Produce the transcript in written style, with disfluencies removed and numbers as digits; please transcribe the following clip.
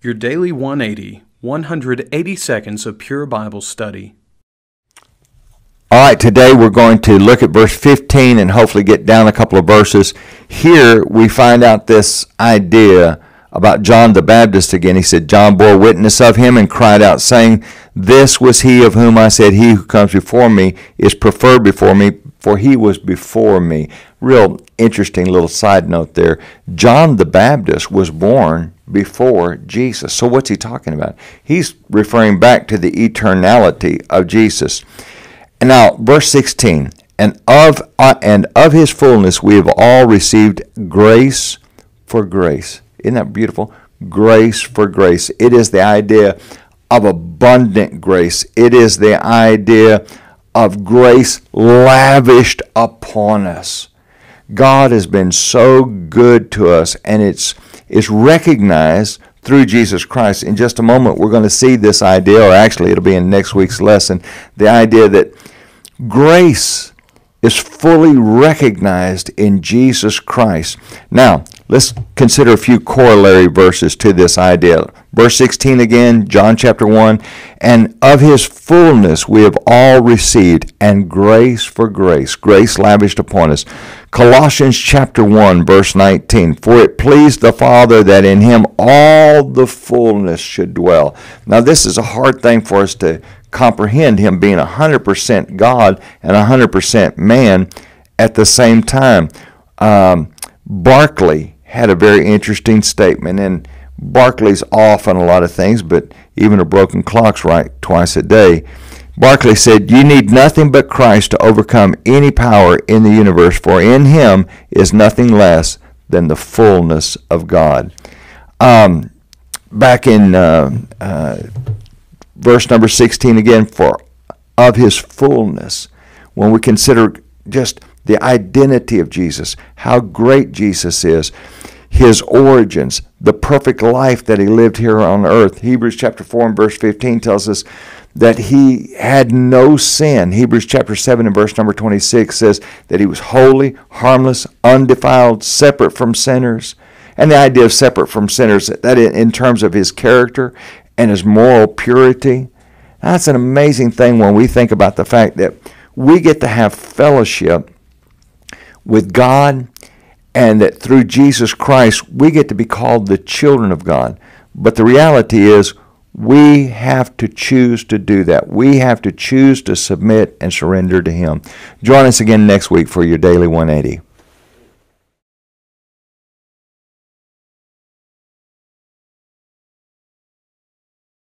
Your Daily 180, 180 seconds of pure Bible study. All right, today we're going to look at verse 15 and hopefully get down a couple of verses. Here we find out this idea about John the Baptist again. He said, John bore witness of him and cried out, saying, This was he of whom I said, He who comes before me is preferred before me, for he was before me. Real interesting little side note there. John the Baptist was born before Jesus. So what's he talking about? He's referring back to the eternality of Jesus. And now, verse 16, and of his fullness we have all received grace for grace. Isn't that beautiful? Grace for grace. It is the idea of abundant grace. It is the idea of grace lavished upon us. God has been so good to us, and it's recognized through Jesus Christ. In just a moment, we're going to see this idea, or actually it'll be in next week's lesson, the idea that grace is fully recognized in Jesus Christ. Now, let's consider a few corollary verses to this idea. Verse 16 again, John chapter 1, and of his fullness we have all received, and grace for grace, grace lavished upon us. Colossians chapter 1, verse 19, for it pleased the Father that in him all the fullness should dwell. Now, this is a hard thing for us to comprehend, him being 100% God and 100% man at the same time. Barclay had a very interesting statement, and Barclay's off on a lot of things, but even a broken clock's right twice a day. Barclay said, You need nothing but Christ to overcome any power in the universe, for in him is nothing less than the fullness of God. Back in verse number 16 again, for of his fullness, when we consider just the identity of Jesus, how great Jesus is, his origins, the perfect life that he lived here on earth. Hebrews chapter 4 and verse 15 tells us that he had no sin. Hebrews chapter 7 and verse number 26 says that he was holy, harmless, undefiled, separate from sinners. And the idea of separate from sinners, that in terms of his character and his moral purity, that's an amazing thing when we think about the fact that we get to have fellowship with God, and that through Jesus Christ we get to be called the children of God. But the reality is we have to choose to do that. We have to choose to submit and surrender to him. Join us again next week for your Daily 180.